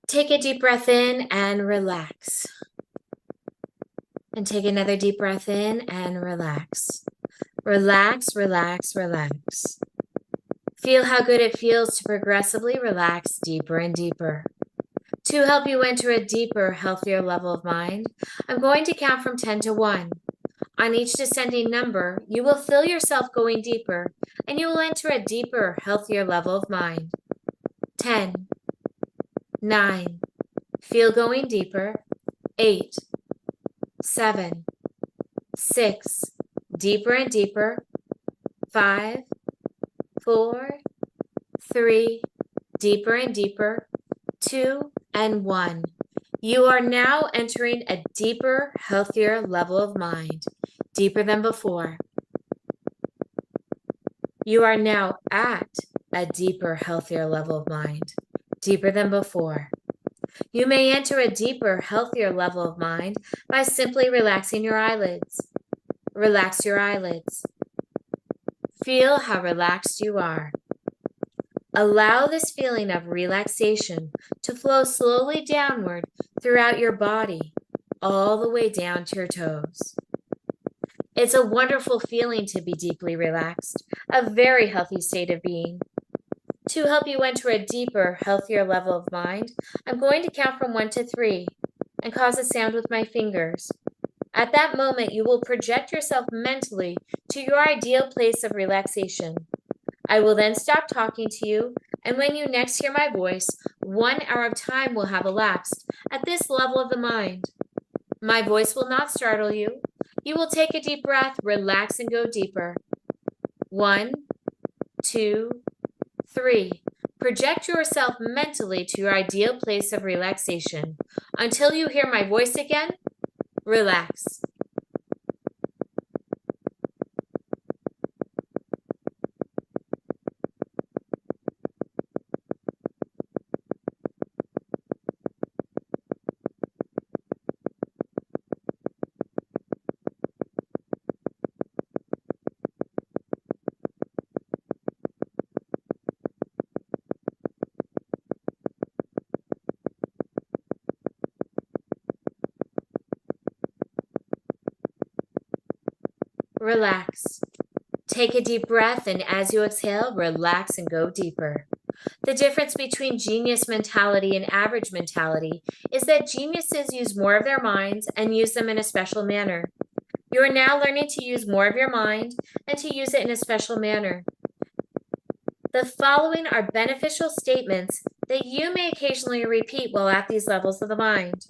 Take a deep breath in and relax. And take another deep breath in and relax. Relax, relax, relax. Feel how good it feels to progressively relax deeper and deeper. To help you enter a deeper, healthier level of mind, I'm going to count from 10 to 1. On each descending number, you will feel yourself going deeper, and you will enter a deeper, healthier level of mind. 10, 9, feel going deeper. 8, 7, 6, deeper and deeper. 5, 4, 3, deeper and deeper. 2, and 1. You are now entering a deeper, healthier level of mind, deeper than before. You are now at a deeper, healthier level of mind, deeper than before. You may enter a deeper, healthier level of mind by simply relaxing your eyelids. Relax your eyelids. Feel how relaxed you are. Allow this feeling of relaxation to flow slowly downward throughout your body, all the way down to your toes. It's a wonderful feeling to be deeply relaxed, a very healthy state of being. To help you enter a deeper, healthier level of mind, I'm going to count from 1 to 3 and cause a sound with my fingers. At that moment, you will project yourself mentally to your ideal place of relaxation. I will then stop talking to you, and when you next hear my voice, 1 hour of time will have elapsed at this level of the mind. My voice will not startle you. You will take a deep breath, relax, and go deeper. 1, 2, 3. Project yourself mentally to your ideal place of relaxation. Until you hear my voice again, relax. Relax. Take a deep breath, and as you exhale, relax and go deeper. The difference between genius mentality and average mentality is that geniuses use more of their minds and use them in a special manner. You are now learning to use more of your mind and to use it in a special manner. The following are beneficial statements that you may occasionally repeat while at these levels of the mind.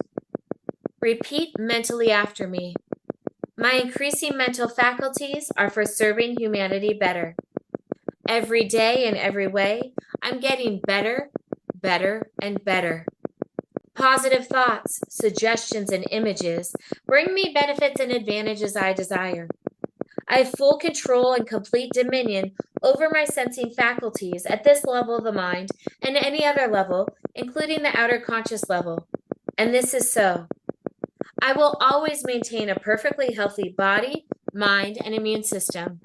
Repeat mentally after me. My increasing mental faculties are for serving humanity better. Every day in every way, I'm getting better, better, and better. Positive thoughts, suggestions, and images bring me benefits and advantages I desire. I have full control and complete dominion over my sensing faculties at this level of the mind and any other level, including the outer conscious level. And this is so. I will always maintain a perfectly healthy body, mind, and immune system.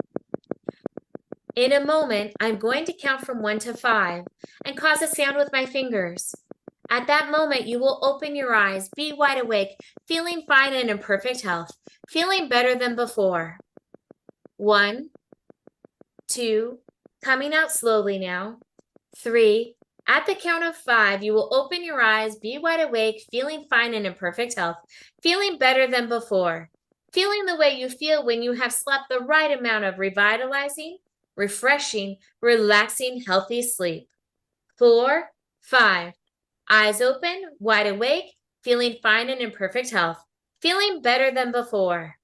In a moment, I'm going to count from 1 to 5 and cause a sound with my fingers. At that moment, you will open your eyes, be wide awake, feeling fine and in perfect health, feeling better than before. 1, 2, coming out slowly now. 3, at the count of 5, you will open your eyes, be wide awake, feeling fine and in perfect health, feeling better than before, feeling the way you feel when you have slept the right amount of revitalizing, refreshing, relaxing, healthy sleep. 4, 5, eyes open, wide awake, feeling fine and in perfect health, feeling better than before.